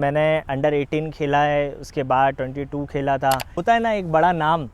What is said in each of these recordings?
मैंने अंडर 18 खेला है, उसके बाद 22 खेला था। होता है ना एक बड़ा नाम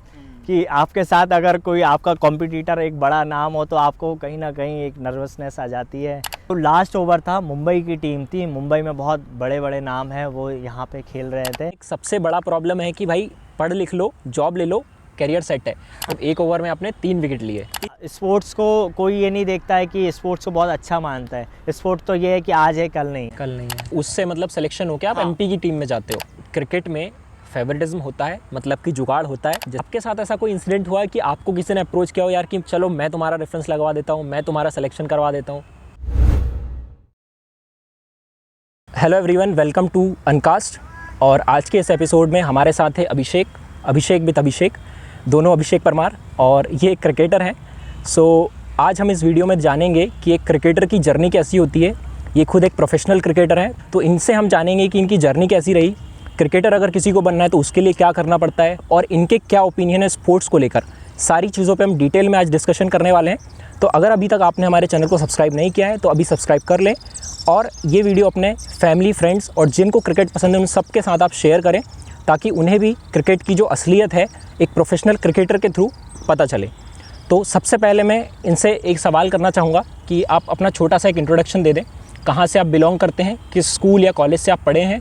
कि आपके साथ अगर कोई आपका कॉम्पिटिटर एक बड़ा नाम हो तो आपको कहीं ना कहीं एक नर्वसनेस आ जाती है। तो लास्ट ओवर था, मुंबई की टीम थी, मुंबई में बहुत बड़े बड़े नाम हैं, वो यहाँ पे खेल रहे थे। एक सबसे बड़ा प्रॉब्लम है कि भाई पढ़ लिख लो, जॉब ले लो, करियर सेट है। अब एक ओवर में आपने 3 विकेट लिए। स्पोर्ट्स को कोई ये नहीं देखता है कि स्पोर्ट्स को बहुत अच्छा मानता है। स्पोर्ट्स तो ये है कि आज है कल नहीं है। उससे मतलब सिलेक्शन हो के आप एमपी की टीम में जाते हो। क्रिकेट में फेवरेटिज्म होता है, मतलब कि जुगाड़ होता है। आपके साथ ऐसा कोई इंसिडेंट हुआ है कि आपको किसी ने अप्रोच किया हो यार कि चलो मैं तुम्हारा रेफरेंस लगवा देता हूँ, मैं तुम्हारा सिलेक्शन करवा देता हूँ? Hello everyone, welcome to Uncast. और आज के इस एपिसोड में हमारे साथ है अभिषेक विद अभिषेक, दोनों अभिषेक परमार, और ये एक क्रिकेटर हैं। सो आज हम इस वीडियो में जानेंगे कि एक क्रिकेटर की जर्नी कैसी होती है। ये खुद एक प्रोफेशनल क्रिकेटर हैं, तो इनसे हम जानेंगे कि इनकी जर्नी कैसी रही, क्रिकेटर अगर किसी को बनना है तो उसके लिए क्या करना पड़ता है, और इनके क्या ओपिनियन है स्पोर्ट्स को लेकर। सारी चीज़ों पे हम डिटेल में आज डिस्कशन करने वाले हैं। तो अगर अभी तक आपने हमारे चैनल को सब्सक्राइब नहीं किया है तो अभी सब्सक्राइब कर लें, और ये वीडियो अपने फैमिली, फ्रेंड्स और जिनको क्रिकेट पसंद है उन सबके साथ आप शेयर करें, ताकि उन्हें भी क्रिकेट की जो असलियत है एक प्रोफेशनल क्रिकेटर के थ्रू पता चले। तो सबसे पहले मैं इनसे एक सवाल करना चाहूँगा कि आप अपना छोटा सा एक इंट्रोडक्शन दे दें। कहाँ से आप बिलोंग करते हैं, किस स्कूल या कॉलेज से आप पढ़े हैं,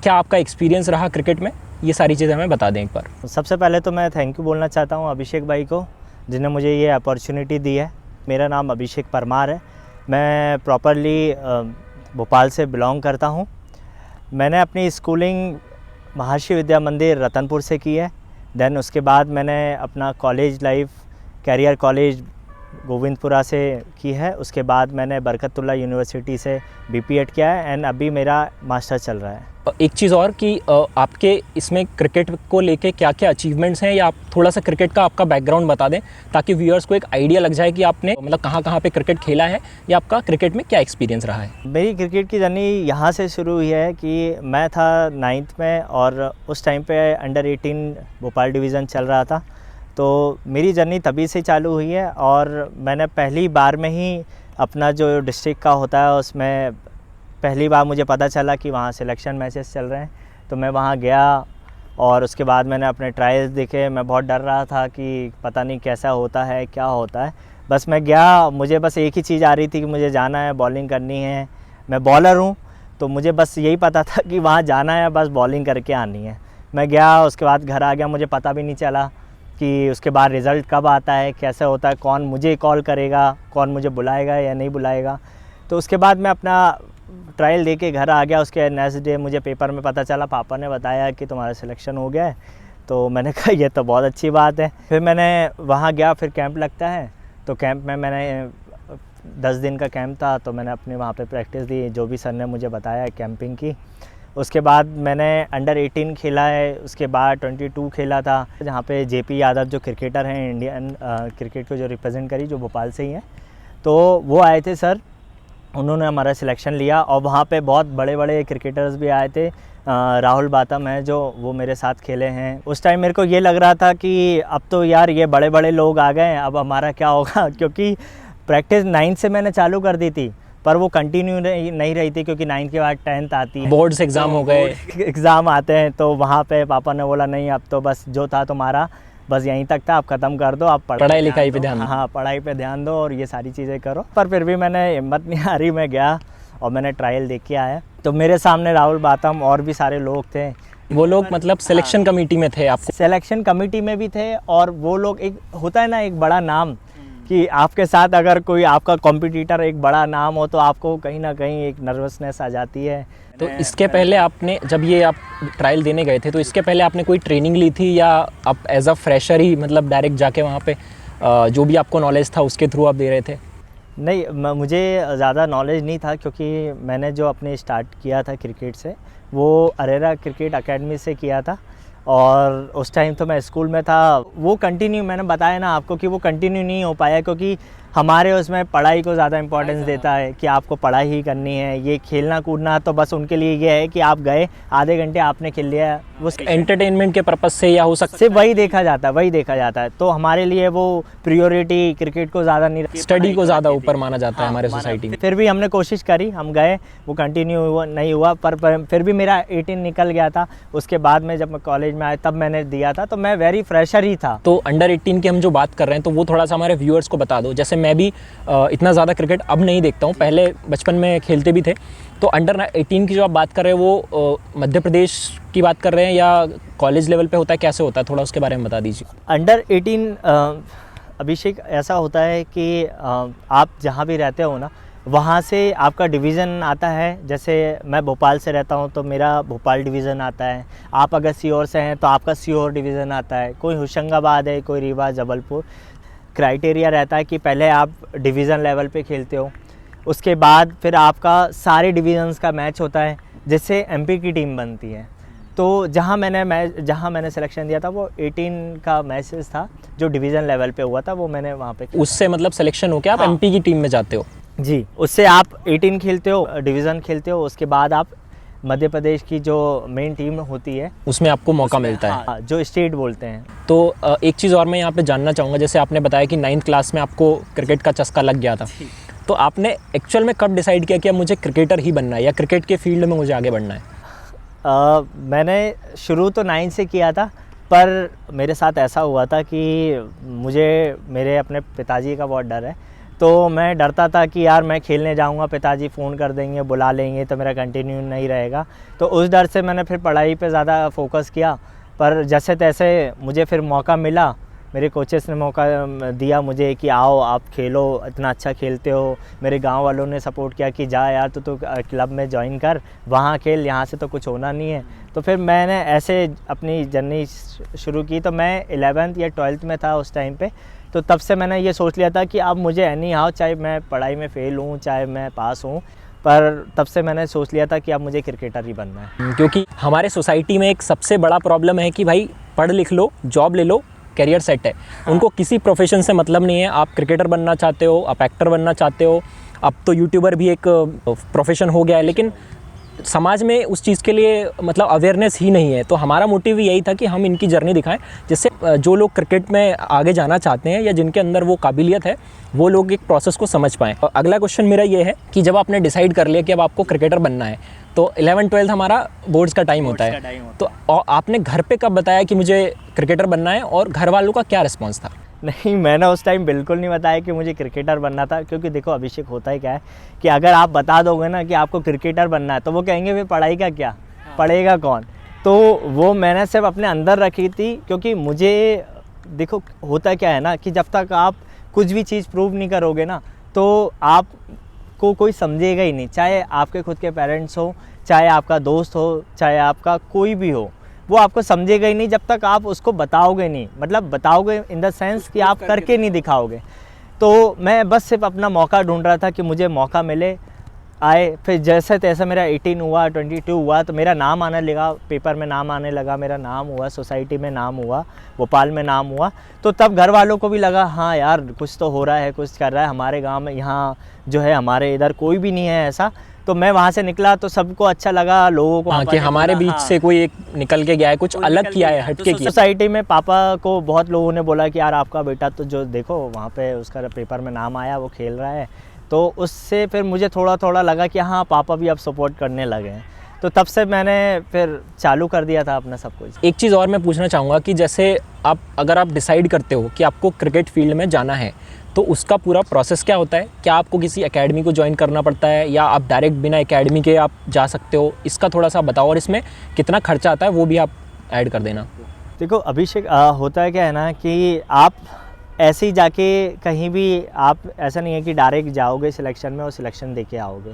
क्या आपका एक्सपीरियंस रहा क्रिकेट में, ये सारी चीज़ें हमें बता दें एक बार। सबसे पहले तो मैं थैंक यू बोलना चाहता हूँ अभिषेक भाई को, जिन्हें मुझे ये अपॉर्चुनिटी दी है। मेरा नाम अभिषेक परमार है, मैं प्रॉपरली भोपाल से बिलोंग करता हूँ। मैंने अपनी स्कूलिंग महर्षि विद्या मंदिर रतनपुर से की है। देन उसके बाद मैंने अपना college life career college Govindpura से की है। उसके बाद मैंने बरकतुल्लाह यूनिवर्सिटी से बीपीएड किया है, एंड अभी मेरा मास्टर चल रहा है। एक चीज़ और कि आपके इसमें क्रिकेट को लेके क्या क्या अचीवमेंट्स हैं, या आप थोड़ा सा क्रिकेट का आपका बैकग्राउंड बता दें, ताकि व्यूअर्स को एक आइडिया लग जाए कि आपने मतलब कहाँ कहाँ पे क्रिकेट खेला है, या आपका क्रिकेट में क्या एक्सपीरियंस रहा है। मेरी क्रिकेट की जर्नी यहाँ से शुरू हुई है कि मैं था 9th में, और उस टाइम पे अंडर 18 भोपाल डिवीज़न चल रहा था। तो मेरी जर्नी तभी से चालू हुई है, और मैंने पहली बार में ही अपना जो डिस्ट्रिक्ट का होता है उसमें पहली बार मुझे पता चला कि वहाँ सिलेक्शन मैचेस चल रहे हैं। तो मैं वहाँ गया, और उसके बाद मैंने अपने ट्रायल्स देखे। मैं बहुत डर रहा था कि पता नहीं कैसा होता है, क्या होता है। बस मैं गया, मुझे बस एक ही चीज़ आ रही थी कि मुझे जाना है, बॉलिंग करनी है। मैं बॉलर हूँ, तो मुझे बस यही पता था कि वहाँ जाना है, बस बॉलिंग करके आनी है। मैं गया, उसके बाद घर आ गया। मुझे पता भी नहीं चला कि उसके बाद रिज़ल्ट कब आता है, कैसे होता है, कौन मुझे कॉल करेगा, कौन मुझे बुलाएगा या नहीं बुलाएगा। तो उसके बाद मैं अपना ट्रायल दे के घर आ गया। उसके नेक्स्ट डे मुझे पेपर में पता चला, पापा ने बताया कि तुम्हारा सिलेक्शन हो गया है। तो मैंने कहा ये तो बहुत अच्छी बात है। फिर मैंने वहाँ गया, फिर कैंप लगता है। तो कैंप में मैंने 10 दिन का कैंप था, तो मैंने अपने वहाँ पे प्रैक्टिस दी, जो भी सर ने मुझे बताया कैंपिंग की। उसके बाद मैंने अंडर 18 खेला है, उसके बाद 22 खेला था, जहाँ पे जेपी यादव जो क्रिकेटर हैं, इंडियन क्रिकेट को जो रिप्रेजेंट करी, जो भोपाल से ही हैं, तो वो आए थे सर। उन्होंने हमारा सिलेक्शन लिया, और वहाँ पे बहुत बड़े बड़े क्रिकेटर्स भी आए थे। राहुल बातम है जो, वो मेरे साथ खेले हैं। उस टाइम मेरे को ये लग रहा था कि अब तो यार ये बड़े बड़े लोग आ गए हैं, अब हमारा क्या होगा, क्योंकि प्रैक्टिस 9 से मैंने चालू कर दी थी, पर वो कंटिन्यू नहीं रही थी, क्योंकि 9 के बाद 10th आती है, बोर्ड्स एग्ज़ाम हो गए, एग्ज़ाम आते हैं। तो वहाँ पे पापा ने बोला नहीं, अब तो बस जो था तुम्हारा बस यहीं तक था, आप ख़त्म कर दो, आप पढ़ाई लिखाई पे ध्यान दो। हाँ, पढ़ाई पे ध्यान दो और ये सारी चीज़ें करो। पर फिर भी मैंने हिम्मत नहीं हारी, मैं गया और मैंने ट्रायल देख के आया। तो मेरे सामने राहुल बातम और भी सारे लोग थे। वो लोग मतलब सिलेक्शन कमेटी में थे? आपको सिलेक्शन कमेटी में भी थे, और वो लोग, एक होता है ना एक बड़ा नाम कि आपके साथ अगर कोई आपका कॉम्पिटिटर एक बड़ा नाम हो तो आपको कहीं ना कहीं एक नर्वसनेस आ जाती है। तो इसके पहले आपने, जब ये आप ट्रायल देने गए थे, तो इसके पहले आपने कोई ट्रेनिंग ली थी, या आप एज अ फ्रेशर ही मतलब डायरेक्ट जाके वहाँ पे जो भी आपको नॉलेज था उसके थ्रू आप दे रहे थे? नहीं, मुझे ज़्यादा नॉलेज नहीं था, क्योंकि मैंने जो अपने स्टार्ट किया था क्रिकेट से, वो अरेरा क्रिकेट एकेडमी से किया था। और उस टाइम तो मैं स्कूल में था। वो कंटिन्यू, मैंने बताया ना आपको कि वो कंटिन्यू नहीं हो पाया, क्योंकि हमारे उसमें पढ़ाई को ज़्यादा इम्पोर्टेंस देता है कि आपको पढ़ाई ही करनी है। ये खेलना कूदना तो बस उनके लिए ये है कि आप गए आधे घंटे आपने खेल लिया, वो एंटरटेनमेंट के पर्पज से या हो सकता सिर्फ वही देखा जाता है, वही देखा जाता है। तो हमारे लिए वो प्रियोरिटी क्रिकेट को ज़्यादा नहीं, स्टडी को ज़्यादा ऊपर माना जाता है हमारे सोसाइटी में। फिर भी हमने कोशिश करी, हम गए, वो कंटिन्यू नहीं हुआ, पर फिर भी मेरा 18 निकल गया था। उसके बाद में जब मैं कॉलेज में आया तब मैंने दिया था, तो मैं वेरी फ्रेशर ही था। तो अंडर 18 की हम जो बात कर रहे हैं तो वो थोड़ा सा हमारे व्यूअर्स को बता दो। जैसे मैं भी इतना ज़्यादा क्रिकेट अब नहीं देखता हूँ, पहले बचपन में खेलते भी थे। तो अंडर 18 की जो आप बात कर रहे हैं वो मध्य प्रदेश की बात कर रहे हैं या कॉलेज लेवल पे होता है, कैसे होता है, थोड़ा उसके बारे में बता दीजिए। अंडर 18 अभिषेक ऐसा होता है कि आप जहाँ भी रहते हो ना, वहाँ से आपका डिवीज़न आता है। जैसे मैं भोपाल से रहता हूँ तो मेरा भोपाल डिवीज़न आता है। आप अगर सीहोर से हैं तो आपका सीहोर डिवीज़न आता है। कोई होशंगाबाद है, कोई रीवा, जबलपुर। क्राइटेरिया रहता है कि पहले आप डिवीज़न लेवल पे खेलते हो, उसके बाद फिर आपका सारे डिवीज़न्स का मैच होता है, जिससे एमपी की टीम बनती है। तो जहाँ मैंने सिलेक्शन दिया था वो 18 का मैचेस था जो डिवीज़न लेवल पे हुआ था, वो मैंने वहाँ पे। उससे मतलब सिलेक्शन हो के आप एमपी की टीम में जाते हो? जी, उससे आप 18 खेलते हो, डिवीज़न खेलते हो, उसके बाद आप मध्य प्रदेश की जो मेन टीम होती है उसमें आपको मौका मिलता है। हाँ, जो स्टेट बोलते हैं। तो एक चीज़ और मैं यहाँ पे जानना चाहूँगा, जैसे आपने बताया कि 9th क्लास में आपको क्रिकेट का चस्का लग गया था, तो आपने एक्चुअल में कब डिसाइड किया कि अब मुझे क्रिकेटर ही बनना है या क्रिकेट के फील्ड में मुझे आगे बढ़ना है? मैंने शुरू तो 9 से किया था, पर मेरे साथ ऐसा हुआ था कि मुझे मेरे अपने पिताजी का बहुत डर है। तो मैं डरता था कि यार मैं खेलने जाऊंगा, पिताजी फ़ोन कर देंगे, बुला लेंगे, तो मेरा कंटिन्यू नहीं रहेगा। तो उस डर से मैंने फिर पढ़ाई पे ज़्यादा फोकस किया। पर जैसे तैसे मुझे फिर मौका मिला, मेरे कोचेस ने मौका दिया मुझे कि आओ आप खेलो, इतना अच्छा खेलते हो। मेरे गांव वालों ने सपोर्ट किया कि जा यार तो क्लब में ज्वाइन कर, वहाँ खेल, यहाँ से तो कुछ होना नहीं है। तो फिर मैंने ऐसे अपनी जर्नी शुरू की। तो मैं 11th या 12th में था उस टाइम पे। तो तब से मैंने ये सोच लिया था कि अब मुझे एनी हाउ, चाहे मैं पढ़ाई में फ़ेल हूँ, चाहे मैं पास हूँ, पर तब से मैंने सोच लिया था कि अब मुझे क्रिकेटर ही बनना है। क्योंकि हमारे सोसाइटी में एक सबसे बड़ा प्रॉब्लम है कि भाई पढ़ लिख लो, जॉब ले लो, कैरियर सेट है। हाँ। उनको किसी प्रोफेशन से मतलब नहीं है। आप क्रिकेटर बनना चाहते हो, आप एक्टर बनना चाहते हो, अब तो यूट्यूबर भी एक प्रोफेशन हो गया है, लेकिन समाज में उस चीज़ के लिए मतलब अवेयरनेस ही नहीं है। तो हमारा मोटिव यही था कि हम इनकी जर्नी दिखाएं, जिससे जो लोग क्रिकेट में आगे जाना चाहते हैं या जिनके अंदर वो काबिलियत है, वो लोग एक प्रोसेस को समझ पाएँ। अगला क्वेश्चन मेरा ये है कि जब आपने डिसाइड कर लिया कि अब आपको क्रिकेटर बनना है, तो 11-12 हमारा बोर्ड्स का टाइम होता है, तो आपने घर पे कब बताया कि मुझे क्रिकेटर बनना है और घर वालों का क्या रिस्पॉन्स था? नहीं, मैंने उस टाइम बिल्कुल नहीं बताया कि मुझे क्रिकेटर बनना था, क्योंकि देखो अभिषेक, होता है क्या है कि अगर आप बता दोगे ना कि आपको क्रिकेटर बनना है तो वो कहेंगे फिर पढ़ाई का क्या, पढ़ेगा कौन। तो वो मैंने सिर्फ अपने अंदर रखी थी, क्योंकि मुझे देखो होता क्या है ना कि जब तक आप कुछ भी चीज़ प्रूव नहीं करोगे ना, तो आपको कोई समझेगा ही नहीं। चाहे आपके खुद के पेरेंट्स हो, चाहे आपका दोस्त हो, चाहे आपका कोई भी हो, वो आपको समझेगा ही नहीं जब तक आप उसको बताओगे नहीं। मतलब बताओगे इन द सेंस कि आप करके नहीं दिखाओगे। तो मैं बस सिर्फ अपना मौका ढूंढ रहा था कि मुझे मौका मिले, आए। फिर जैसे तैसे मेरा 18 हुआ, 22 हुआ, तो मेरा नाम आने लगा, पेपर में नाम आने लगा, मेरा नाम हुआ, सोसाइटी में नाम हुआ, भोपाल में नाम हुआ। तो तब घर वालों को भी लगा हाँ यार कुछ तो हो रहा है, कुछ कर रहा है। हमारे गांव में यहाँ जो है, हमारे इधर कोई भी नहीं है ऐसा। तो मैं वहाँ से निकला तो सबको अच्छा लगा, लोगों को हाँ, कि हमारे बीच से कोई एक निकल के गया है, कुछ अलग किया है, हटके किया। सोसाइटी में पापा को बहुत लोगों ने बोला कि यार आपका बेटा तो जो देखो वहाँ पे उसका पेपर में नाम आया, वो खेल रहा है। तो उससे फिर मुझे थोड़ा थोड़ा लगा कि हाँ पापा भी अब सपोर्ट करने लगे हैं। तो तब से मैंने फिर चालू कर दिया था अपना सब कुछ। एक चीज़ और मैं पूछना चाहूँगा कि जैसे अगर आप डिसाइड करते हो कि आपको क्रिकेट फील्ड में जाना है, तो उसका पूरा प्रोसेस क्या होता है? क्या आपको किसी एकेडमी को ज्वाइन करना पड़ता है या आप डायरेक्ट बिना एकेडमी के आप जा सकते हो? इसका थोड़ा सा बताओ, और इसमें कितना खर्चा आता है वो भी आप ऐड कर देना। देखो अभिषेक, होता है क्या है ना कि आप ऐसे ही जाके कहीं भी, आप ऐसा नहीं है कि डायरेक्ट जाओगे सिलेक्शन में और सिलेक्शन देके आओगे।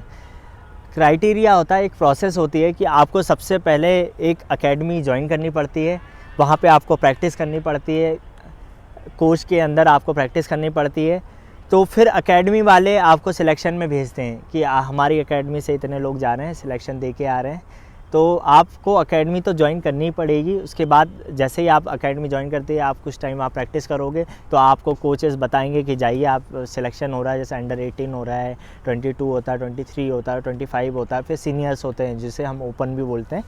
क्राइटेरिया होता है, एक प्रोसेस होती है कि आपको सबसे पहले एक एकेडमी ज्वाइन करनी पड़ती है, वहाँ पे आपको प्रैक्टिस करनी पड़ती है, कोच के अंदर आपको प्रैक्टिस करनी पड़ती है। तो फिर एकेडमी वाले आपको सिलेक्शन में भेजते हैं कि हमारी एकेडमी से इतने लोग जा रहे हैं, सिलेक्शन दे के आ रहे हैं, तो आपको एकेडमी तो ज्वाइन करनी ही पड़ेगी। उसके बाद जैसे ही आप एकेडमी ज्वाइन करते हैं, आप कुछ टाइम आप प्रैक्टिस करोगे तो आपको कोचेस बताएंगे कि जाइए, आप सिलेक्शन हो रहा है, जैसे अंडर 18 हो रहा है, 22 होता है, 23 होता है, 25 होता है, फिर सीनियर्स होते हैं जिसे हम ओपन भी बोलते हैं।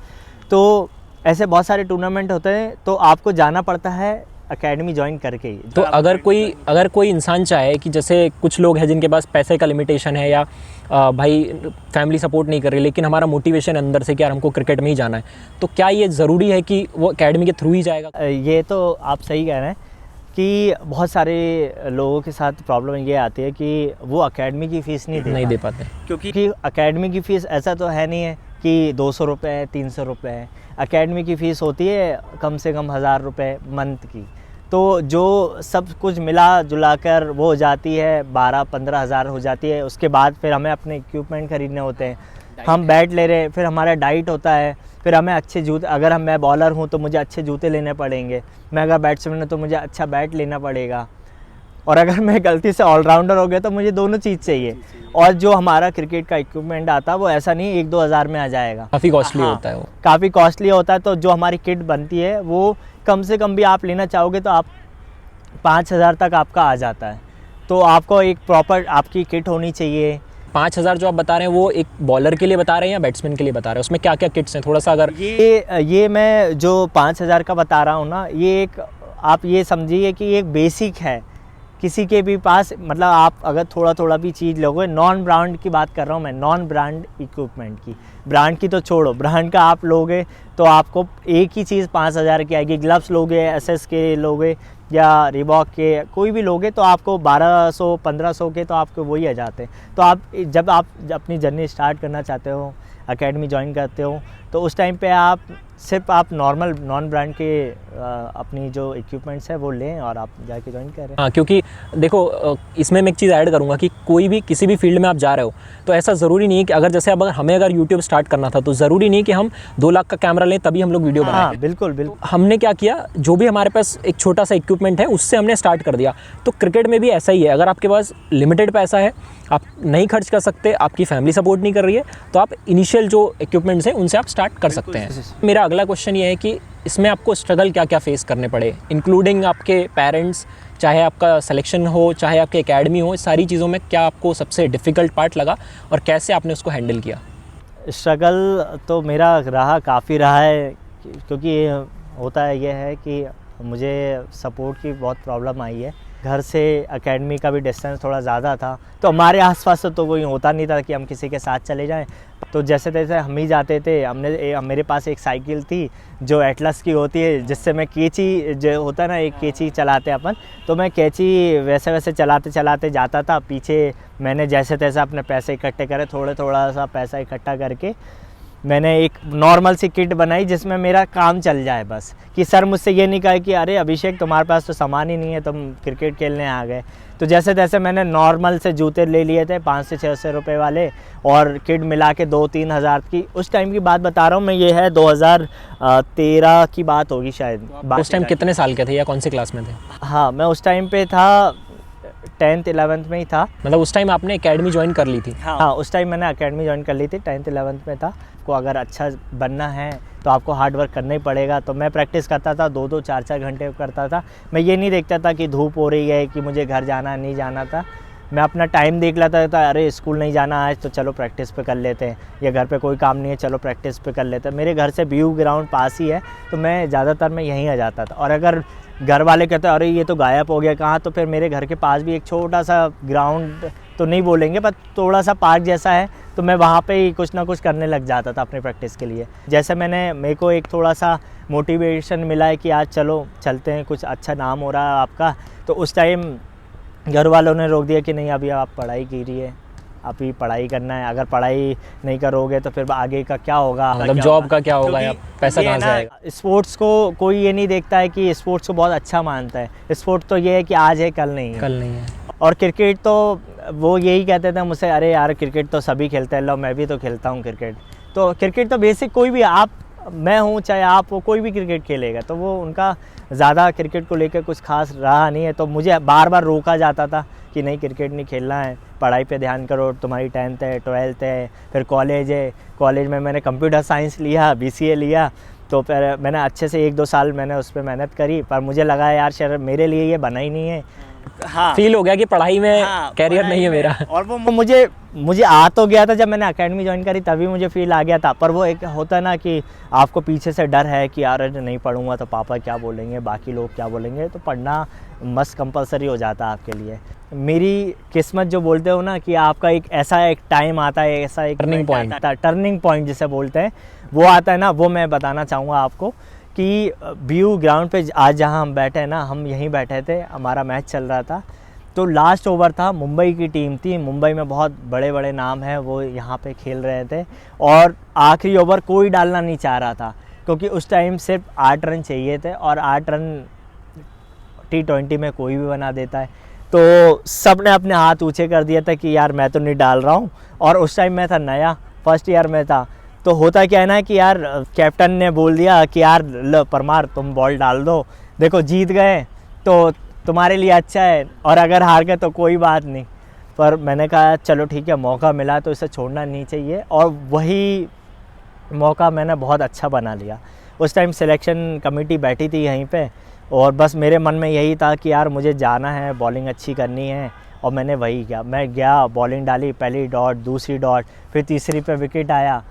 तो ऐसे बहुत सारे टूर्नामेंट होते हैं, तो आपको जाना पड़ता है एकेडमी ज्वाइन करके ही। तो अगर कोई इंसान चाहे कि जैसे कुछ लोग हैं जिनके पास पैसे का लिमिटेशन है या भाई फैमिली सपोर्ट नहीं कर रही, लेकिन हमारा मोटिवेशन अंदर से कि यार हमको क्रिकेट में ही जाना है, तो क्या ये ज़रूरी है कि वो एकेडमी के थ्रू ही जाएगा? ये तो आप सही कह रहे हैं कि बहुत सारे लोगों के साथ प्रॉब्लम ये आती है कि वो एकेडमी की फ़ीस नहीं दे पाते, क्योंकि एकेडमी की फ़ीस ऐसा तो है नहीं है कि 200 रुपये है, 300 रुपये है। एकेडमी की फ़ीस होती है कम से कम 1000 रुपये मंथ की। तो जो सब कुछ मिला जुला कर वो हो जाती है 12-15 हज़ार हो जाती है। उसके बाद फिर हमें अपने इक्विपमेंट ख़रीदने होते हैं, हम बैट ले रहे हैं, फिर हमारा डाइट होता है, फिर हमें अच्छे जूते, अगर मैं बॉलर हूँ तो मुझे अच्छे जूते लेने पड़ेंगे, मैं अगर बैट्समैन हूँ तो मुझे अच्छा बैट लेना पड़ेगा, और अगर मैं गलती से ऑलराउंडर हो गया तो मुझे दोनों चीज़ चाहिए। और जो हमारा क्रिकेट का इक्विपमेंट आता है वो ऐसा नहीं 1-2 हज़ार में आ जाएगा, काफ़ी कॉस्टली होता है वो, काफ़ी कॉस्टली होता है। तो जो हमारी किट बनती है वो कम से कम भी आप लेना चाहोगे तो आप 5000 तक आपका आ जाता है। तो आपको एक प्रॉपर आपकी किट होनी चाहिए। 5000 जो आप बता रहे हैं वो एक बॉलर के लिए बता रहे हैं या बैट्समैन के लिए बता रहे हैं? उसमें क्या क्या किट्स हैं, थोड़ा सा अगर ये मैं जो 5000 का बता रहा हूँ ना, ये एक आप ये समझिए कि एक बेसिक है। किसी के भी पास, मतलब आप अगर थोड़ा थोड़ा भी चीज़ लोगे, नॉन ब्रांड की बात कर रहा हूँ मैं, नॉन ब्रांड इक्विपमेंट की, ब्रांड की तो छोड़ो, ब्रांड का आप लोगे तो आपको एक ही चीज़ 5000 की आएगी। ग्लव्स लोगे एसएस के लोगे या रिबॉक के, कोई भी लोगे तो आपको 1200-1500 के तो आपको वही आ जाते हैं। तो आप जब अपनी जर्नी स्टार्ट करना चाहते हो, एकेडमी ज्वाइन करते हो, तो उस टाइम पे आप सिर्फ आप नॉर्मल नॉन ब्रांड के अपनी जो इक्विपमेंट्स है वो लें और आप जाके ज्वाइन करें। हाँ, क्योंकि देखो इसमें मैं एक चीज़ ऐड करूँगा कि कोई भी किसी भी फील्ड में आप जा रहे हो तो ऐसा ज़रूरी नहीं है कि अगर यूट्यूब स्टार्ट करना था तो ज़रूरी नहीं कि हम 2 लाख का कैमरा लें तभी हम लोग वीडियो बनाएं। हाँ, बिल्कुल बिल्कुल। हमने क्या किया, जो भी हमारे पास एक छोटा सा इक्विपमेंट है उससे हमने स्टार्ट कर दिया। तो क्रिकेट में भी ऐसा ही है, अगर आपके पास लिमिटेड पैसा है, आप नहीं खर्च कर सकते, आपकी फैमिली सपोर्ट नहीं कर रही है, तो आप इनिशियल जो इक्विपमेंट्स हैं उनसे आप स्टार्ट कर सकते हैं। मेरा अगला क्वेश्चन ये है कि इसमें आपको स्ट्रगल क्या क्या फेस करने पड़े, इंक्लूडिंग आपके पेरेंट्स, चाहे आपका सिलेक्शन हो, चाहे आपकी एकेडमी हो, सारी चीज़ों में क्या आपको सबसे डिफ़िकल्ट पार्ट लगा और कैसे आपने उसको हैंडल किया? स्ट्रगल तो मेरा काफ़ी रहा है, क्योंकि होता है ये है कि मुझे सपोर्ट की बहुत प्रॉब्लम आई है। घर से एकेडमी का भी डिस्टेंस थोड़ा ज़्यादा था, तो हमारे आसपास तो कोई होता नहीं था कि हम किसी के साथ चले जाएं। तो जैसे तैसे हम ही जाते थे। मेरे पास एक साइकिल थी जो एटलस की होती है, जिससे मैं कैंची जो होता है ना, एक कैंची चलाते अपन, तो मैं कैंची वैसे वैसे चलाते चलाते जाता था। पीछे मैंने जैसे तैसे अपने पैसे इकट्ठे करे, थोड़ा सा पैसा इकट्ठा करके मैंने एक नॉर्मल सी किट बनाई जिसमें मेरा काम चल जाए बस। कि सर मुझसे ये नहीं कहा कि अरे अभिषेक तुम्हारे पास तो सामान ही नहीं है, तुम क्रिकेट खेलने आ गए। तो जैसे तैसे मैंने नॉर्मल से जूते ले लिए थे 500-600 रुपये वाले, और किट मिला के 2-3 हज़ार की। उस टाइम की बात बता रहा हूँ मैं, ये है 2013 की बात होगी शायद। उस टाइम कितने साल के थे या कौन सी क्लास में थे? हाँ, मैं उस टाइम पे था 10th-11th में ही था। मतलब उस टाइम आपने एकेडमी ज्वाइन कर ली थी? हाँ, उस टाइम मैंने एकेडमी ज्वाइन कर ली थी, 10th-11th में था। को अगर अच्छा बनना है तो आपको हार्ड वर्क करना ही पड़ेगा। तो मैं प्रैक्टिस करता था, 2-2 4-4 घंटे करता था। मैं ये नहीं देखता था कि धूप हो रही है कि मुझे घर जाना नहीं जाना था। मैं अपना टाइम देख लेता था, अरे स्कूल नहीं जाना आज तो चलो प्रैक्टिस पे कर लेते हैं, या घर पे कोई काम नहीं है चलो प्रैक्टिस पे कर लेते हैं। मेरे घर से व्यू ग्राउंड पास ही है, तो मैं ज़्यादातर मैं यहीं आ जाता था। और अगर घर वाले कहते अरे ये तो गायब हो गया कहाँ, तो फिर मेरे घर के पास भी एक छोटा सा ग्राउंड तो नहीं बोलेंगे पर थोड़ा सा पार्क जैसा है, तो मैं वहाँ पे ही कुछ ना कुछ करने लग जाता था अपनी प्रैक्टिस के लिए। जैसे मेरे को एक थोड़ा सा मोटिवेशन मिला है कि आज चलो चलते हैं, कुछ अच्छा नाम हो रहा है आपका, तो उस टाइम घर वालों ने रोक दिया कि नहीं अभी आप पढ़ाई कीजिए, अभी पढ़ाई करना है, अगर पढ़ाई नहीं करोगे तो फिर आगे का क्या होगा, मतलब जॉब का क्या होगा या पैसा कहाँ से आएगा। स्पोर्ट्स को कोई ये नहीं देखता है कि स्पोर्ट्स को बहुत अच्छा मानता है। स्पोर्ट्स तो ये है कि आज है कल नहीं है। और क्रिकेट तो वो यही कहते थे मुझसे, अरे यार क्रिकेट तो सभी खेलते हैं, लो मैं भी तो खेलता हूँ क्रिकेट। तो क्रिकेट तो बेसिक कोई भी, आप मैं हूँ चाहे आप हो, कोई भी क्रिकेट खेलेगा। तो वो उनका ज़्यादा क्रिकेट को लेकर कुछ खास रहा नहीं है। तो मुझे बार बार रोका जाता था कि नहीं क्रिकेट नहीं खेलना है, पढ़ाई पे ध्यान करो, तुम्हारी 10th है 12th है, फिर कॉलेज है, कॉलेज में मैंने कंप्यूटर साइंस लिया, BCA लिया। तो फिर मैंने अच्छे से 1-2 साल मैंने उस पर मेहनत करी, पर मुझे लगा यार शायद मेरे लिए ये बना ही नहीं है। हाँ, फील हो गया कि पढ़ाई में कैरियर नहीं है मेरा। और वो मुझे आ तो गया था, जब मैंने एकेडमी ज्वाइन करी तभी मुझे फील आ गया था, पर वो एक होता है ना कि आपको पीछे से डर है कि यार नहीं पढ़ूंगा तो पापा क्या बोलेंगे, बाकी लोग क्या बोलेंगे, तो पढ़ना मस्ट कंपलसरी हो जाता है आपके लिए। मेरी किस्मत जो बोलते हो ना कि आपका एक टाइम आता है, ऐसा एक टर्निंग पॉइंट जिसे बोलते हैं, वो आता है ना, वो मैं बताना चाहूँगा आपको कि BU ग्राउंड पे आज जहाँ हम बैठे हैं ना, हम यहीं बैठे थे, हमारा मैच चल रहा था। तो लास्ट ओवर था, मुंबई की टीम थी, मुंबई में बहुत बड़े बड़े नाम हैं, वो यहाँ पे खेल रहे थे और आखिरी ओवर कोई डालना नहीं चाह रहा था क्योंकि उस टाइम सिर्फ 8 रन चाहिए थे और 8 रन T20 में कोई भी बना देता है। तो सब ने अपने हाथ ऊँचे कर दिया था कि यार मैं तो नहीं डाल रहा हूँ, और उस टाइम मैं था नया, फर्स्ट ईयर में था। तो होता क्या है ना कि यार कैप्टन ने बोल दिया कि यार लो परमार तुम बॉल डाल दो, देखो जीत गए तो तुम्हारे लिए अच्छा है, और अगर हार गए तो कोई बात नहीं। पर मैंने कहा चलो ठीक है, मौका मिला तो इसे छोड़ना नहीं चाहिए, और वही मौका मैंने बहुत अच्छा बना लिया। उस टाइम सिलेक्शन कमेटी बैठी थी यहीं पे, और बस मेरे मन में यही था कि यार मुझे जाना है, बॉलिंग अच्छी करनी है, और मैंने वही किया। मैं गया, बॉलिंग डाली, पहली डॉट, दूसरी डॉट, फिर तीसरी पे विकेट आया।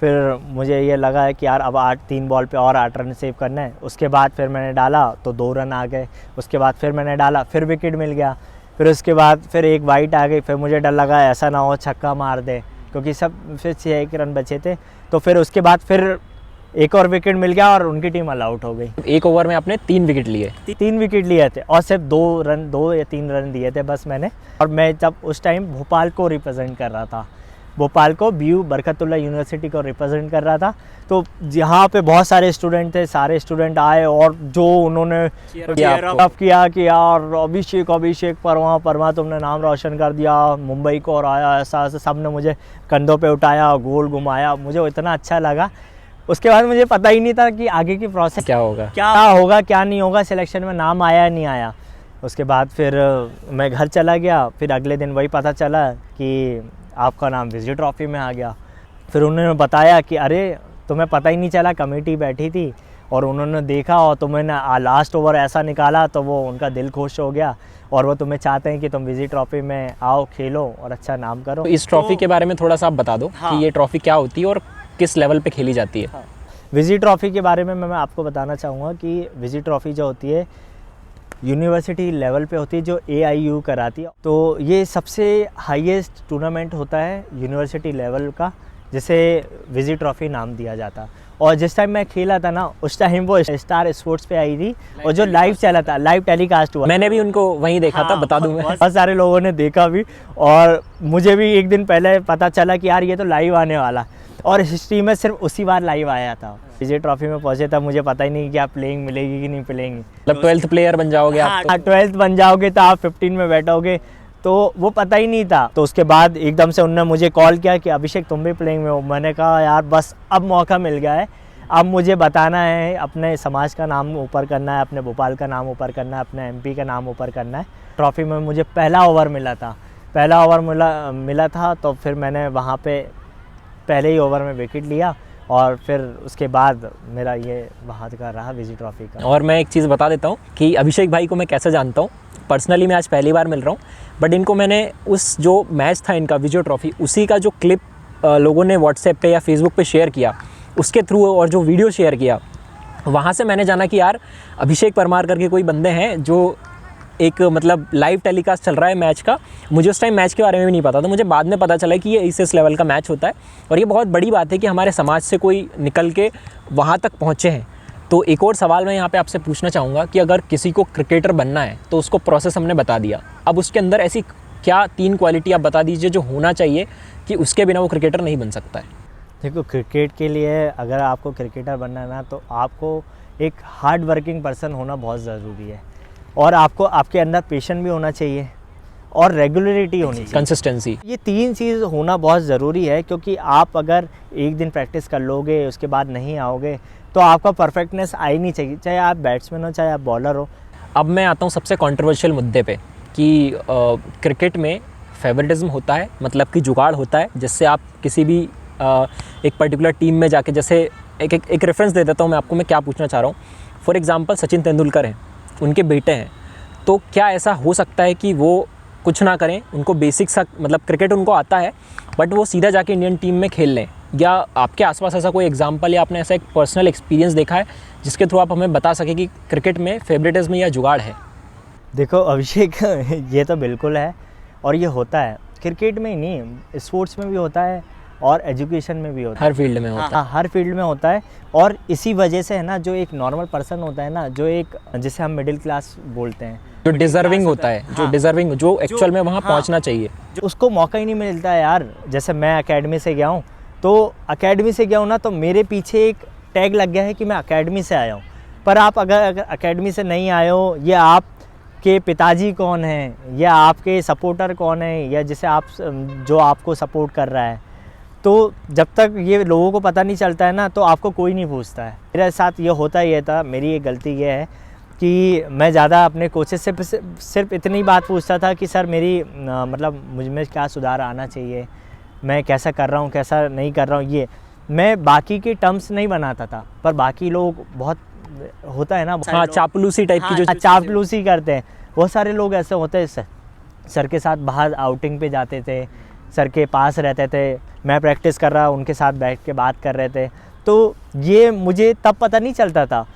फिर मुझे ये लगा है कि यार अब 3 बॉल पे और 8 रन सेव करना है। उसके बाद फिर मैंने डाला तो 2 रन आ गए, उसके बाद फिर मैंने डाला, फिर विकेट मिल गया, फिर उसके बाद फिर एक वाइट आ गई। फिर मुझे डर लगा ऐसा ना हो छक्का मार दे, क्योंकि सब फिर 6 रन बचे थे। तो फिर उसके बाद फिर एक और विकेट मिल गया और उनकी टीम ऑल आउट हो गई। एक ओवर में आपने 3 विकेट लिए? 3 विकेट लिए थे और सिर्फ 2 या 3 रन दिए थे बस मैंने। और मैं जब उस टाइम भोपाल को रिप्रेजेंट कर रहा था, भोपाल को BU बरकतुल्लाह यूनिवर्सिटी को रिप्रेजेंट कर रहा था। तो यहाँ पे बहुत सारे स्टूडेंट थे, सारे स्टूडेंट आए और जो उन्होंने किया कि यार अभिषेक परमार तुमने नाम रोशन कर दिया मुंबई को, और आया ऐसा सब ने मुझे कंधों पे उठाया, गोल घुमाया, मुझे इतना अच्छा लगा। उसके बाद मुझे पता ही नहीं था कि आगे की प्रोसेस क्या होगा क्या नहीं होगा, सिलेक्शन में नाम आया नहीं आया। उसके बाद फिर मैं घर चला गया, फिर अगले दिन वही पता चला कि आपका नाम विजय ट्रॉफी में आ गया। फिर उन्होंने बताया कि अरे तुम्हें पता ही नहीं चला, कमेटी बैठी थी और उन्होंने देखा और तुम्हें लास्ट ओवर ऐसा निकाला, तो वो उनका दिल खुश हो गया और वो तुम्हें चाहते हैं कि तुम विजय ट्रॉफी में आओ, खेलो और अच्छा नाम करो। तो इस ट्रॉफी के बारे में थोड़ा सा आप बता दो कि ये ट्रॉफी क्या होती है और किस लेवल पे खेली जाती है? विजय ट्रॉफी के बारे में मैं आपको बताना चाहूँगा कि विजय ट्रॉफी जो होती है यूनिवर्सिटी लेवल पे होती है, जो AIU कराती है। तो ये सबसे हाईएस्ट टूर्नामेंट होता है यूनिवर्सिटी लेवल का, जिसे विजय ट्रॉफी नाम दिया जाता। और जिस टाइम मैं खेला था ना, उस टाइम वो स्टार स्पोर्ट्स पे आई थी और जो लाइव चला था, लाइव टेलीकास्ट हुआ, मैंने भी उनको वहीं देखा था, बता दूं मैं। बहुत सारे लोगों ने देखा भी, और मुझे भी एक दिन पहले पता चला कि यार ये तो लाइव आने वाला, और हिस्ट्री में सिर्फ उसी बार लाइव आया था। विजय ट्रॉफी में पहुंचे तब मुझे पता ही नहीं कि आप प्लेइंग मिलेगी कि नहीं प्लेइंग, मतलब 12th प्लेयर बन जाओगे आप। हाँ, 12th बन जाओगे तो आप 15 में बैठोगे, तो वो पता ही नहीं था। तो उसके बाद एकदम से उन्होंने मुझे कॉल किया कि अभिषेक तुम भी प्लेइंग में हो। मैंने कहा यार बस अब मौका मिल गया है, अब मुझे बताना है, अपने समाज का नाम ऊपर करना है, अपने भोपाल का नाम ऊपर करना है, अपने MP का नाम ऊपर करना है। ट्रॉफी में मुझे पहला ओवर मिला था, तो फिर मैंने वहाँ पे पहले ही ओवर में विकेट लिया और फिर उसके बाद मेरा ये वहाँ का रहा विजय ट्रॉफी का। और मैं एक चीज़ बता देता हूँ कि अभिषेक भाई को मैं कैसे जानता हूँ। पर्सनली मैं आज पहली बार मिल रहा हूँ, बट इनको मैंने उस जो मैच था इनका विजय ट्रॉफी, उसी का जो क्लिप लोगों ने व्हाट्सएप पे या फेसबुक पे शेयर किया, उसके थ्रू, और जो वीडियो शेयर किया, वहाँ से मैंने जाना कि यार अभिषेक परमार करके कोई बंदे हैं जो एक मतलब लाइव टेलीकास्ट चल रहा है मैच का। मुझे उस टाइम मैच के बारे में भी नहीं पता था, मुझे बाद में पता चला कि ये इस लेवल का मैच होता है, और ये बहुत बड़ी बात है कि हमारे समाज से कोई निकल के वहाँ तक पहुँचे हैं। तो एक और सवाल मैं यहाँ पे आपसे पूछना चाहूँगा कि अगर किसी को क्रिकेटर बनना है तो उसको प्रोसेस हमने बता दिया, अब उसके अंदर ऐसी क्या 3 क्वालिटी आप बता दीजिए जो होना चाहिए कि उसके बिना वो क्रिकेटर नहीं बन सकता है? देखो, क्रिकेट के लिए अगर आपको क्रिकेटर बनना है ना, तो आपको एक हार्ड वर्किंग पर्सन होना बहुत ज़रूरी है, और आपको आपके अंदर पेशेंस भी होना चाहिए और रेगुलरिटी होनी चाहिए, कंसिस्टेंसी। ये 3 चीज़ होना बहुत ज़रूरी है, क्योंकि आप अगर एक दिन प्रैक्टिस कर लोगे उसके बाद नहीं आओगे तो आपका परफेक्टनेस आ ही नहीं चाहिए, चाहे आप बैट्समैन हो चाहे आप बॉलर हो। अब मैं आता हूँ सबसे कंट्रोवर्शियल मुद्दे पे कि क्रिकेट में फेवरेटिज्म होता है, मतलब कि जुगाड़ होता है, जिससे आप किसी भी एक पर्टिकुलर टीम में जाके, जैसे एक रेफरेंस दे देता हूँ मैं आपको, मैं क्या पूछना चाह रहा हूँ। फॉर एग्जांपल सचिन तेंदुलकर हैं, उनके बेटे हैं, तो क्या ऐसा हो सकता है कि वो कुछ ना करें, उनको बेसिक सा मतलब क्रिकेट उनको आता है बट वो सीधा जाके इंडियन टीम में खेल लें? या आपके आसपास ऐसा कोई एग्जांपल या आपने ऐसा एक पर्सनल एक्सपीरियंस देखा है जिसके थ्रू आप हमें बता सकें कि क्रिकेट में फेवरेटिज्म या जुगाड़ है? देखो अभिषेक ये तो बिल्कुल है और ये होता है, क्रिकेट में ही नहीं, स्पोर्ट्स में भी होता है और एजुकेशन में भी होता है, हर फील्ड में होता है। हाँ, हर फील्ड में होता है। और इसी वजह से है ना, जो एक नॉर्मल पर्सन होता है ना, जो एक जिसे हम मिडिल क्लास बोलते हैं, जो डिज़र्विंग होता है, जो डिज़र्विंग, जो एक्चुअल में वहाँ पहुँचना चाहिए, उसको मौका ही नहीं मिलता है यार। जैसे मैं एकेडमी से गया हूँ, तो एकेडमी से गया हूँ ना, तो मेरे पीछे एक टैग लग गया है कि मैं एकेडमी से आया हूँ। पर आप अगर एकेडमी से नहीं आए हो, ये आपके पिताजी कौन हैं, या आपके सपोर्टर कौन है, या जिसे आप जो आपको सपोर्ट कर रहा है, तो जब तक ये लोगों को पता नहीं चलता है ना, तो आपको कोई नहीं पूछता है। मेरे साथ ये होता ही था। मेरी एक गलती ये है कि मैं ज़्यादा अपने कोचेस से सिर्फ इतनी बात पूछता था कि सर मेरी मतलब मुझ में क्या सुधार आना चाहिए, मैं कैसा कर रहा हूँ, कैसा नहीं कर रहा हूँ। ये मैं बाकी के टर्म्स नहीं बनाता था, पर बाकी लोग बहुत होता है ना, हाँ, चापलूसी टाइप की, जो चापलूसी करते हैं। बहुत सारे लोग ऐसे होते हैं, सर के साथ बाहर आउटिंग पे जाते थे, सर के पास रहते थे, मैं प्रैक्टिस कर रहा, उनके साथ बैठ के बात कर रहे थे। तो ये मुझे तब पता नहीं चलता था,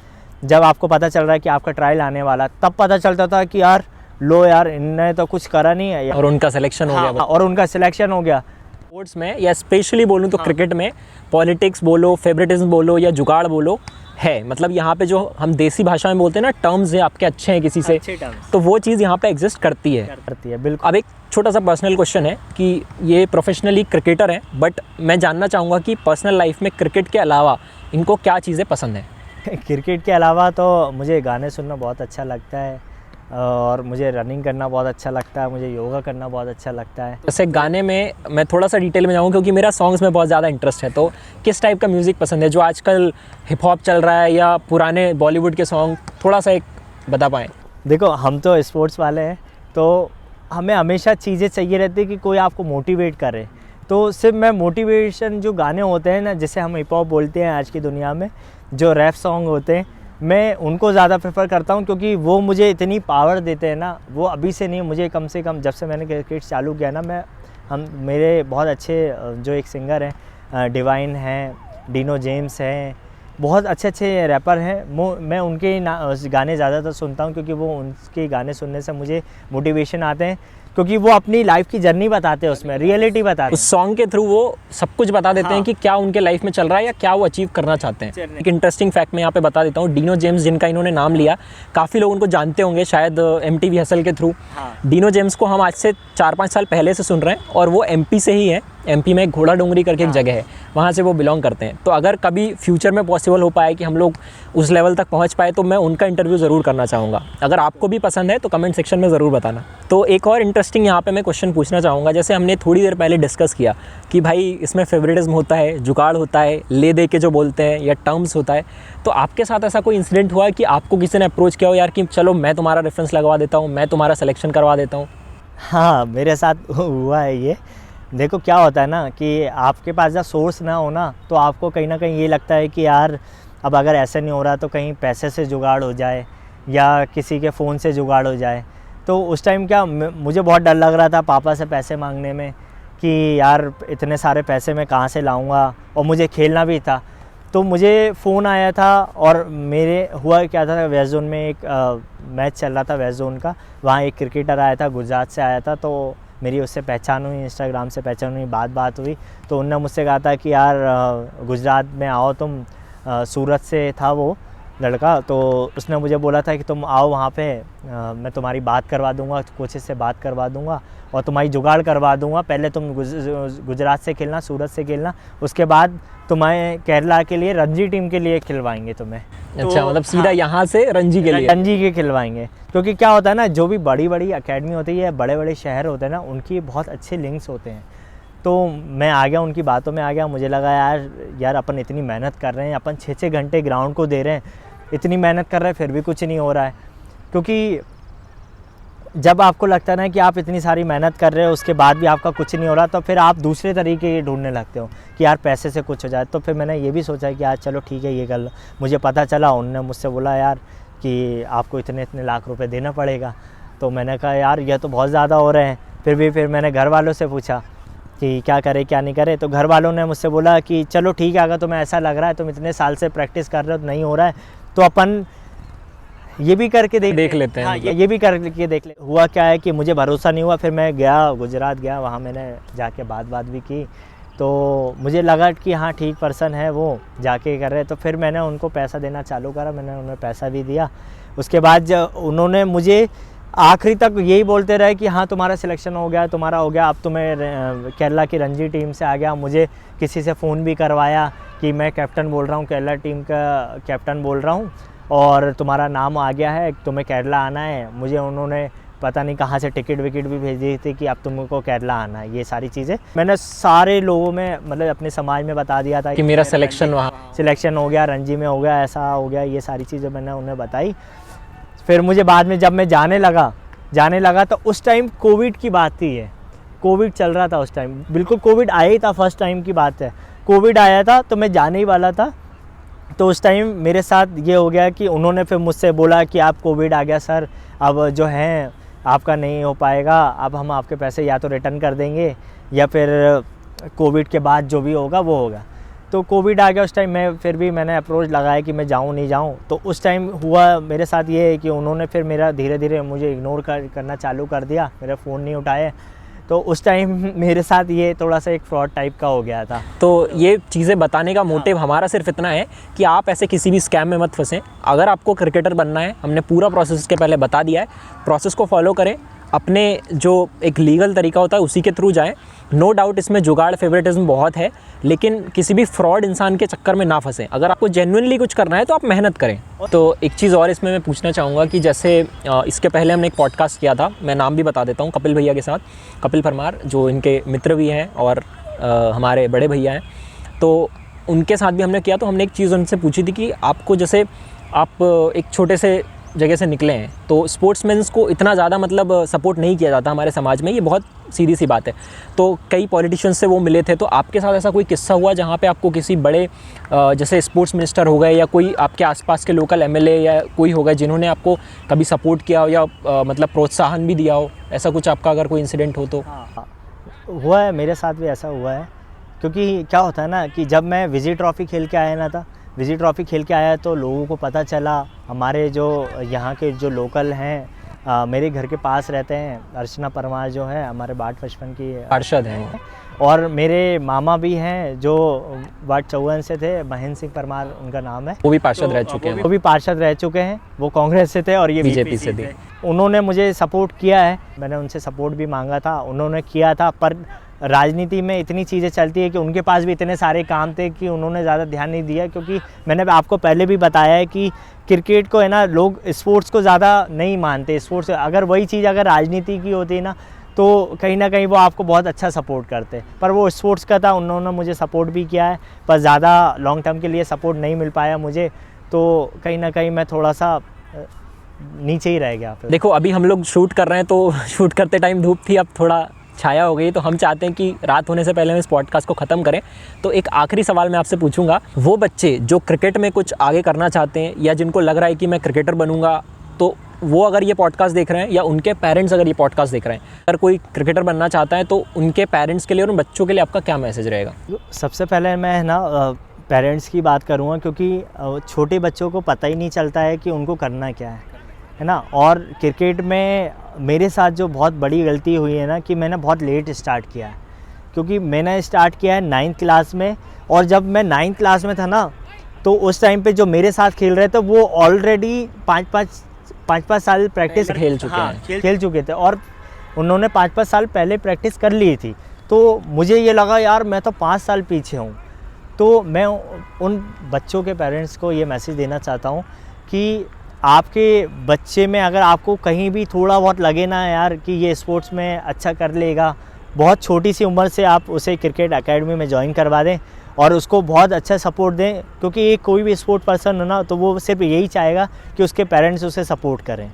जब आपको पता चल रहा है कि आपका ट्रायल आने वाला, तब पता चलता था कि यार लो यार, इनने तो कुछ करा नहीं है, और उनका सिलेक्शन हो गया। और उनका सिलेक्शन हो गया। स्पोर्ट्स में या स्पेशली बोलूँ तो क्रिकेट में पॉलिटिक्स बोलो, फेवरेटिज्म बोलो या जुगाड़ बोलो, है मतलब यहाँ पे जो हम देसी भाषा में बोलते हैं ना, टर्म्स हैं आपके अच्छे हैं किसी से, तो वो चीज़ यहाँ पे एग्जिस्ट करती है बिल्कुल। अब एक छोटा सा पर्सनल क्वेश्चन है कि ये प्रोफेशनली क्रिकेटर हैं, बट मैं जानना चाहूँगा कि पर्सनल लाइफ में क्रिकेट के अलावा इनको क्या चीज़ें पसंद हैं? क्रिकेट के अलावा तो मुझे गाने सुनना बहुत अच्छा लगता है, और मुझे रनिंग करना बहुत अच्छा लगता है, मुझे योगा करना बहुत अच्छा लगता है। जैसे गाने में मैं थोड़ा सा डिटेल में जाऊँ, क्योंकि मेरा सॉन्ग्स में बहुत ज़्यादा इंटरेस्ट है। तो किस टाइप का म्यूज़िक पसंद है? जो आजकल हिप हॉप चल रहा है या पुराने बॉलीवुड के सॉन्ग, थोड़ा सा एक बता पाएँ? देखो हम तो स्पोर्ट्स वाले हैं, तो हमें हमेशा चीज़ें चाहिए रहती है कि कोई आपको मोटिवेट करे। तो सिर्फ मैं मोटिवेशन जो गाने होते हैं ना, जिसे हम हिप हॉप बोलते हैं आज की दुनिया में, जो रैप सॉन्ग होते हैं, मैं उनको ज़्यादा प्रेफर करता हूँ, क्योंकि वो मुझे इतनी पावर देते हैं ना। वो अभी से नहीं, मुझे कम से कम जब से मैंने क्रिकेट चालू किया ना, मेरे बहुत अच्छे जो एक सिंगर हैं, डिवाइन हैं, डिनो जेम्स हैं, बहुत अच्छे रैपर हैं। मैं उनके गाने ज़्यादातर सुनता हूँ, क्योंकि वो उनके गाने सुनने से मुझे मोटिवेशन आते हैं, क्योंकि वो अपनी लाइफ की जर्नी बताते हैं, उसमें रियलिटी बताते हैं। उस सॉन्ग के थ्रू वो सब कुछ बता देते हैं कि क्या उनके लाइफ में चल रहा है या क्या वो अचीव करना चाहते हैं। एक इंटरेस्टिंग फैक्ट मैं यहाँ पे बता देता हूँ। डिनो जेम्स, जिनका इन्होंने नाम लिया, काफ़ी लोग उनको जानते होंगे शायद MTV हसल के थ्रू। डिनो जेम्स को हम आज से 4-5 साल पहले से सुन रहे हैं, और वो MP से ही है। MP में घोड़ा डोंगरी करके एक जगह है, वहाँ से वो बिलोंग करते हैं। तो अगर कभी फ्यूचर में पॉसिबल हो पाए कि हम लोग उस लेवल तक पहुँच पाए, तो मैं उनका इंटरव्यू ज़रूर करना चाहूँगा। अगर आपको भी पसंद है तो कमेंट सेक्शन में ज़रूर बताना। तो एक और इंटरेस्टिंग यहाँ पे मैं क्वेश्चन पूछना चाहूँगा। जैसे हमने थोड़ी देर पहले डिस्कस किया कि भाई इसमें फेवरेटिज्म होता है, जुगाड़ होता है, ले दे के जो बोलते हैं, या टर्म्स होता है। तो आपके साथ ऐसा कोई इंसिडेंट हुआ है कि आपको किसी ने अप्रोच किया हो, यार कि चलो मैं तुम्हारा रेफरेंस लगवा देता हूँ, मैं तुम्हारा सिलेक्शन करवा देता हूँ? हाँ, मेरे साथ हुआ है ये। देखो क्या होता है ना, कि आपके पास जब सोर्स ना हो ना, तो आपको कहीं ना कहीं ये लगता है कि यार अब अगर ऐसे नहीं हो रहा तो कहीं पैसे से जुगाड़ हो जाए, या किसी के फ़ोन से जुगाड़ हो जाए। तो उस टाइम क्या मुझे बहुत डर लग रहा था पापा से पैसे मांगने में, कि यार इतने सारे पैसे मैं कहाँ से लाऊंगा, और मुझे खेलना भी था। तो मुझे फ़ोन आया था, और मेरे हुआ क्या था, वेस्ट जोन में एक मैच चल रहा था वेस्ट जोन का। वहाँ एक क्रिकेटर आया था, गुजरात से आया था, तो मेरी उससे पहचान हुई, इंस्टाग्राम से पहचान हुई, बात हुई। तो उनने मुझसे कहा था कि यार गुजरात में आओ तुम, सूरत से था वो लड़का। तो उसने मुझे बोला था कि तुम आओ वहाँ पे, मैं तुम्हारी बात करवा दूँगा, कोचेस से बात करवा दूँगा, और तुम्हारी जुगाड़ करवा दूँगा। पहले तुम गुजरात से खेलना, सूरत से खेलना, उसके बाद तुम्हें केरला के लिए रणजी टीम के लिए खिलवाएंगे तुम्हें। अच्छा, मतलब सीधा यहाँ से रणजी के लिए? रणजी के खिलवाएंगे, क्योंकि क्या होता है ना, जो भी बड़ी बड़ी अकेडमी होती है, बड़े बड़े शहर होते हैं ना, उनकी बहुत अच्छे लिंक्स होते हैं। तो मैं आ गया, उनकी बातों में आ गया। मुझे लगा यार अपन इतनी मेहनत कर रहे हैं, अपन 6-6 घंटे ग्राउंड को दे रहे हैं, इतनी मेहनत कर रहे हैं, फिर भी कुछ नहीं हो रहा है। क्योंकि जब आपको लगता है ना कि आप इतनी सारी मेहनत कर रहे हो उसके बाद भी आपका कुछ नहीं हो रहा, तो फिर आप दूसरे तरीके ढूंढने लगते हो कि यार पैसे से कुछ हो जाए। तो फिर मैंने ये भी सोचा कि यार चलो ठीक है ये कर लो। मुझे पता चला, उन्होंने मुझसे बोला यार कि आपको इतने इतने लाख रुपए देना पड़ेगा। तो मैंने कहा यार ये तो बहुत ज़्यादा हो रहे हैं। फिर मैंने घर वालों से पूछा कि क्या करे क्या नहीं करे। तो घर वालों ने मुझसे बोला कि चलो ठीक है, अगर तुम्हें ऐसा लग रहा है, तुम इतने साल से प्रैक्टिस कर रहे हो, नहीं हो रहा है, तो अपन ये भी करके देख लेते हैं। हाँ, ये भी करके देख ले। हुआ क्या है कि मुझे भरोसा नहीं हुआ, फिर मैं गया गुजरात गया, वहाँ मैंने जाके बात भी की। तो मुझे लगा कि हाँ ठीक पर्सन है वो, जाके कर रहे। तो फिर मैंने उनको पैसा देना चालू करा, मैंने उन्हें पैसा भी दिया। उसके बाद जब उन्होंने मुझे आखिरी तक यही बोलते रहे कि हाँ तुम्हारा सिलेक्शन हो गया, तुम्हारा हो गया, अब तुम्हें केरला की रणजी टीम से आ गया। मुझे किसी से फ़ोन भी करवाया कि मैं कैप्टन बोल रहा हूँ, केरला टीम का कैप्टन बोल रहा हूँ और तुम्हारा नाम आ गया है, तुम्हें केरला आना है। मुझे उन्होंने पता नहीं कहाँ से टिकट विकेट भी भेज दी थी कि अब तुमको केरला आना है। ये सारी चीज़ें मैंने सारे लोगों में, मतलब अपने समाज में बता दिया था कि मेरा सिलेक्शन हो गया, रणजी में हो गया, ऐसा हो गया। ये सारी चीज़ें मैंने उन्हें बताई। फिर मुझे बाद में जब मैं जाने लगा तो उस टाइम कोविड की बात थी। ये कोविड चल रहा था उस टाइम, बिल्कुल कोविड आया ही था, फर्स्ट टाइम की बात है। कोविड आया था तो मैं जाने ही वाला था। तो उस टाइम मेरे साथ ये हो गया कि उन्होंने फिर मुझसे बोला कि आप कोविड आ गया सर, अब जो है आपका नहीं हो पाएगा, अब हम आपके पैसे या तो रिटर्न कर देंगे या फिर कोविड के बाद जो भी होगा वो होगा। तो कोविड आ गया उस टाइम, मैंने अप्रोच लगाया कि मैं जाऊं नहीं जाऊं। तो उस टाइम हुआ मेरे साथ ये है कि उन्होंने फिर मेरा धीरे धीरे मुझे इग्नोर करना चालू कर दिया, मेरा फ़ोन नहीं उठाए। तो उस टाइम मेरे साथ ये थोड़ा सा एक फ्रॉड टाइप का हो गया था। तो ये चीज़ें बताने का मोटिव हमारा सिर्फ इतना है कि आप ऐसे किसी भी स्कैम में मत फंसें। अगर आपको क्रिकेटर बनना है, हमने पूरा प्रोसेस के पहले बता दिया है, प्रोसेस को फॉलो करें, अपने जो एक लीगल तरीका होता है उसी के थ्रू जाएं। नो डाउट इसमें जुगाड़ फेवरेटिज्म बहुत है, लेकिन किसी भी फ्रॉड इंसान के चक्कर में ना फंसें। अगर आपको जेन्युइनली कुछ करना है तो आप मेहनत करें। तो एक चीज़ और इसमें मैं पूछना चाहूँगा कि जैसे इसके पहले हमने एक पॉडकास्ट किया था, मैं नाम भी बता देता हूँ, कपिल भैया के साथ, कपिल परमार, जो इनके मित्र भी हैं और हमारे बड़े भैया हैं। तो उनके साथ भी हमने किया। तो हमने एक चीज़ उनसे पूछी थी कि आपको, जैसे आप एक छोटे से जगह से निकले हैं, तो स्पोर्ट्समैन्स को इतना ज़्यादा मतलब सपोर्ट नहीं किया जाता हमारे समाज में, ये बहुत सीधी सी बात है। तो कई पॉलिटिशियंस से वो मिले थे, तो आपके साथ ऐसा कोई किस्सा हुआ जहाँ पे आपको किसी बड़े जैसे स्पोर्ट्स मिनिस्टर हो गए या कोई आपके आसपास के लोकल एमएलए या कोई हो गए जिन्होंने आपको कभी सपोर्ट किया हो या मतलब प्रोत्साहन भी दिया हो, ऐसा कुछ आपका अगर कोई इंसिडेंट हो तो? हाँ, हुआ है, मेरे साथ भी ऐसा हुआ है। क्योंकि क्या होता है ना कि जब मैं विजय ट्रॉफ़ी खेल के आया तो लोगों को पता चला, हमारे जो यहाँ के जो लोकल हैं, मेरे घर के पास रहते हैं, अर्चना परमार जो है हमारे वार्ड 55 की पार्षद हैं, और मेरे मामा भी हैं जो वार्ड 54 से थे, महेंद्र सिंह परमार उनका नाम है, वो भी पार्षद रह चुके हैं। वो भी पार्षद रह चुके हैं, वो कांग्रेस से थे और ये बीजेपी से थे। उन्होंने मुझे सपोर्ट किया है, मैंने उनसे सपोर्ट भी मांगा था, उन्होंने किया था। पर राजनीति में इतनी चीज़ें चलती है कि उनके पास भी इतने सारे काम थे कि उन्होंने ज़्यादा ध्यान नहीं दिया। क्योंकि मैंने आपको पहले भी बताया है कि क्रिकेट को है ना, लोग स्पोर्ट्स को ज़्यादा नहीं मानते। स्पोर्ट्स अगर वही चीज़ अगर राजनीति की होती ना, तो कहीं ना कहीं वो आपको बहुत अच्छा सपोर्ट करते, पर वो स्पोर्ट्स का था। उन्होंने मुझे सपोर्ट भी किया है, पर ज़्यादा लॉन्ग टर्म के लिए सपोर्ट नहीं मिल पाया मुझे, तो कहीं ना कहीं मैं थोड़ा सा नीचे ही रह गया। देखो अभी हम लोग शूट कर रहे हैं, तो शूट करते टाइम धूप थी, अब थोड़ा छाया हो गई, तो हम चाहते हैं कि रात होने से पहले हम इस पॉडकास्ट को ख़त्म करें। तो एक आखिरी सवाल मैं आपसे पूछूंगा, वो बच्चे जो क्रिकेट में कुछ आगे करना चाहते हैं या जिनको लग रहा है कि मैं क्रिकेटर बनूंगा, तो वो अगर ये पॉडकास्ट देख रहे हैं या उनके पेरेंट्स अगर ये पॉडकास्ट देख रहे हैं, अगर कोई क्रिकेटर बनना चाहता है तो उनके पेरेंट्स के लिए और उन बच्चों के लिए आपका क्या मैसेज रहेगा? सबसे पहले मैं ना पेरेंट्स की बात करूँगा, क्योंकि छोटे बच्चों को पता ही नहीं चलता है कि उनको करना क्या है ना। और क्रिकेट में मेरे साथ जो बहुत बड़ी गलती हुई है ना, कि मैंने बहुत लेट स्टार्ट किया है। क्योंकि मैंने स्टार्ट किया है 9th क्लास में, और जब मैं 9th क्लास में था ना, तो उस टाइम पे जो मेरे साथ खेल रहे थे वो ऑलरेडी 5-5 साल प्रैक्टिस खेल चुके थे, और उन्होंने 5-5 साल पहले प्रैक्टिस कर ली थी। तो मुझे ये लगा यार मैं तो 5 साल पीछे हूँ। तो मैं उन बच्चों के पेरेंट्स को ये मैसेज देना चाहता हूँ कि आपके बच्चे में अगर आपको कहीं भी थोड़ा बहुत लगे ना यार कि ये स्पोर्ट्स में अच्छा कर लेगा, बहुत छोटी सी उम्र से आप उसे क्रिकेट एकेडमी में ज्वाइन करवा दें और उसको बहुत अच्छा सपोर्ट दें। क्योंकि कोई भी स्पोर्ट पर्सन हो ना, तो वो सिर्फ यही चाहेगा कि उसके पेरेंट्स उसे सपोर्ट करें।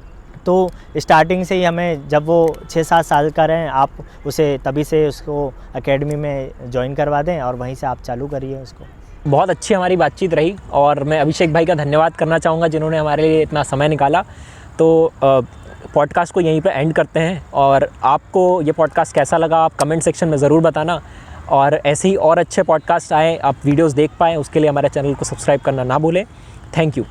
तो स्टार्टिंग से ही हमें, जब वो 6-7 साल का रहें, आप उसे तभी से उसको एकेडमी में ज्वाइन करवा दें और वहीं से आप चालू करिए उसको। बहुत अच्छी हमारी बातचीत रही और मैं अभिषेक भाई का धन्यवाद करना चाहूँगा जिन्होंने हमारे लिए इतना समय निकाला। तो पॉडकास्ट को यहीं पे एंड करते हैं और आपको ये पॉडकास्ट कैसा लगा आप कमेंट सेक्शन में ज़रूर बताना, और ऐसे ही और अच्छे पॉडकास्ट आए, आप वीडियोस देख पाएँ, उसके लिए हमारे चैनल को सब्सक्राइब करना ना भूलें। Thank you.